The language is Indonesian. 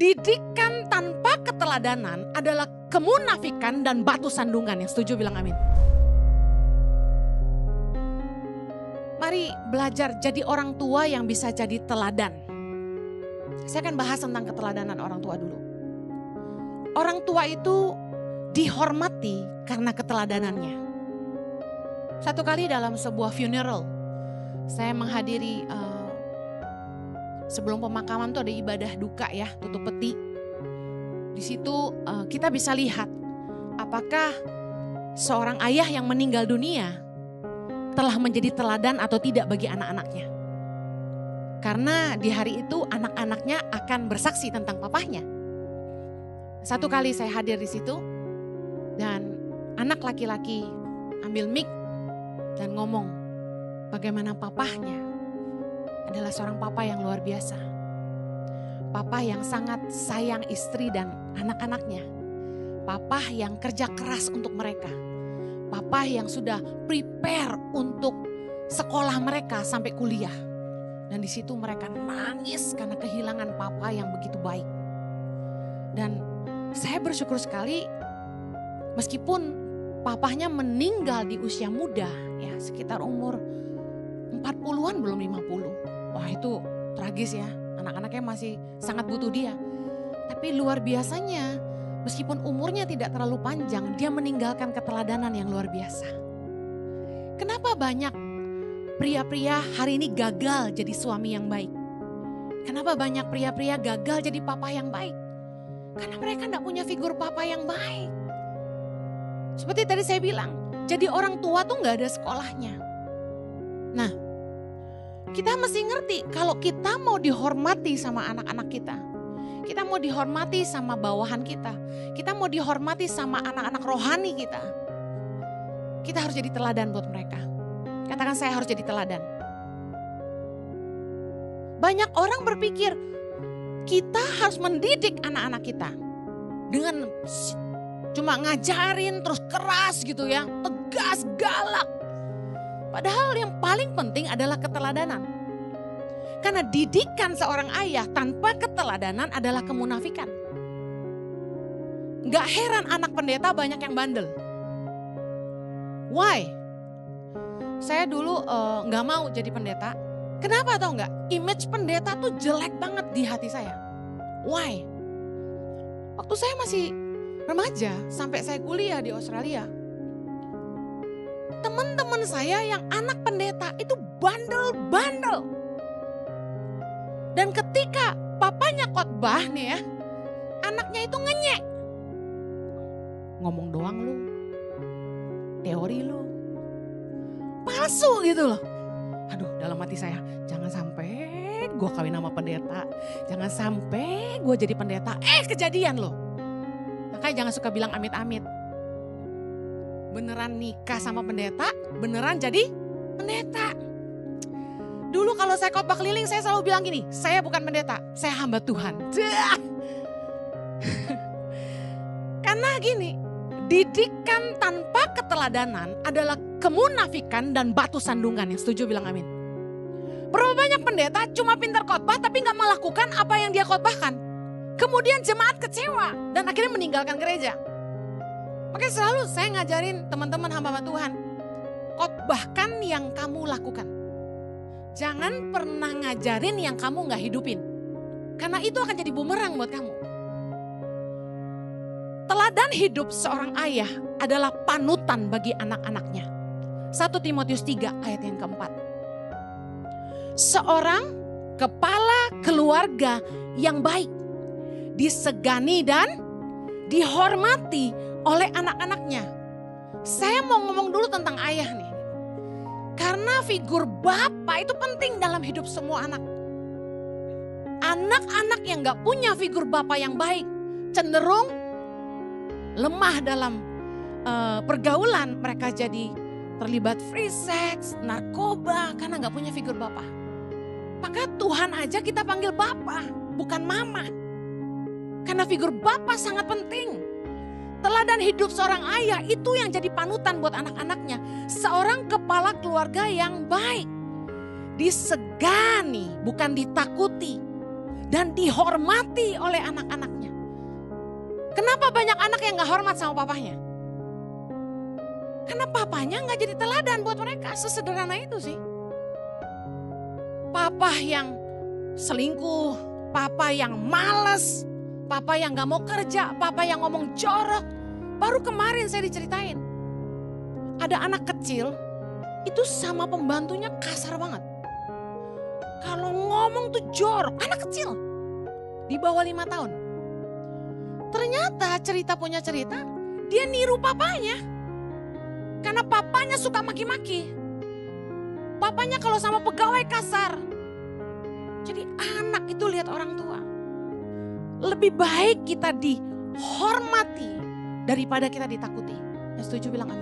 Didikan tanpa keteladanan adalah kemunafikan dan batu sandungan. Yang setuju bilang amin. Mari belajar jadi orang tua yang bisa jadi teladan. Saya akan bahas tentang keteladanan orang tua dulu. Orang tua itu dihormati karena keteladanannya. Satu kali dalam sebuah funeral, saya menghadiri sebelum pemakaman tuh ada ibadah duka ya, tutup peti. Di situ kita bisa lihat apakah seorang ayah yang meninggal dunia telah menjadi teladan atau tidak bagi anak-anaknya. Karena di hari itu anak-anaknya akan bersaksi tentang papahnya. Satu kali saya hadir di situ dan anak laki-laki ambil mic dan ngomong bagaimana papahnya adalah seorang papa yang luar biasa. Papa yang sangat sayang istri dan anak-anaknya. Papa yang kerja keras untuk mereka. Papa yang sudah prepare untuk sekolah mereka sampai kuliah. Dan di situ mereka nangis karena kehilangan papa yang begitu baik. Dan saya bersyukur sekali meskipun papahnya meninggal di usia muda, ya sekitar umur 40-an belum 50. Wah itu tragis ya, anak-anaknya masih sangat butuh dia. Tapi luar biasanya meskipun umurnya tidak terlalu panjang, dia meninggalkan keteladanan yang luar biasa. Kenapa banyak pria-pria hari ini gagal jadi suami yang baik? Kenapa banyak pria-pria gagal jadi papa yang baik? Karena mereka tidak punya figur papa yang baik. Seperti tadi saya bilang, jadi orang tua tuh gak ada sekolahnya. Nah, kita mesti ngerti kalau kita mau dihormati sama anak-anak kita. Kita mau dihormati sama bawahan kita. Kita mau dihormati sama anak-anak rohani kita. Kita harus jadi teladan buat mereka. Katakan saya harus jadi teladan. Banyak orang berpikir kita harus mendidik anak-anak kita. Dengan cuma ngajarin terus keras gitu ya. Tegas, galak. Padahal yang paling penting adalah keteladanan. Karena didikan seorang ayah tanpa keteladanan adalah kemunafikan. Gak heran anak pendeta banyak yang bandel. Why? Saya dulu gak mau jadi pendeta. Kenapa tau gak? Image pendeta tuh jelek banget di hati saya. Why? Waktu saya masih remaja sampai saya kuliah di Australia. Teman-teman saya yang anak pendeta itu bandel-bandel. Dan ketika papanya khotbah nih ya, anaknya itu ngenyek. Ngomong doang lu, teori lu, palsu gitu loh. Aduh dalam hati saya, jangan sampai gue kawin sama pendeta. Jangan sampai gue jadi pendeta, kejadian loh. Makanya jangan suka bilang amit-amit. Beneran nikah sama pendeta, beneran jadi pendeta. Dulu kalau saya khotbah keliling saya selalu bilang gini, saya bukan pendeta, saya hamba Tuhan. Karena gini, didikan tanpa keteladanan adalah kemunafikan dan batu sandungan. Yang setuju bilang amin. Berapa banyak pendeta cuma pintar khotbah tapi gak melakukan apa yang dia khotbahkan. Kemudian jemaat kecewa dan akhirnya meninggalkan gereja. Makanya selalu saya ngajarin teman-teman hamba Tuhan, khotbahkan yang kamu lakukan. Jangan pernah ngajarin yang kamu gak hidupin. Karena itu akan jadi bumerang buat kamu. Teladan hidup seorang ayah adalah panutan bagi anak-anaknya. 1 Timotius 3 ayat yang keempat. Seorang kepala keluarga yang baik, disegani dan dihormati oleh anak-anaknya. Saya mau ngomong dulu tentang ayah nih. Karena figur bapak itu penting dalam hidup semua anak. Anak-anak yang gak punya figur bapak yang baik cenderung lemah dalam pergaulan. Mereka jadi terlibat free sex, narkoba karena gak punya figur bapak. Maka Tuhan aja kita panggil bapak, bukan mama. Karena figur bapak sangat penting. Teladan hidup seorang ayah itu yang jadi panutan buat anak-anaknya. Seorang kepala keluarga yang baik. Disegani, bukan ditakuti. dan dihormati oleh anak-anaknya. Kenapa banyak anak yang gak hormat sama papahnya? Karena papahnya gak jadi teladan buat mereka, sesederhana itu sih. Papa yang selingkuh, papa yang males, papa yang gak mau kerja, papa yang ngomong jorok. Baru kemarin saya diceritain, ada anak kecil itu sama pembantunya kasar banget. Kalau ngomong tuh jorok, anak kecil di bawah 5 tahun. Ternyata cerita punya cerita, dia niru papanya. Karena papanya suka maki-maki. Papanya kalau sama pegawai kasar. Jadi anak itu lihat orang tua. Lebih baik kita dihormati daripada kita ditakuti. Yang setuju bilang amin.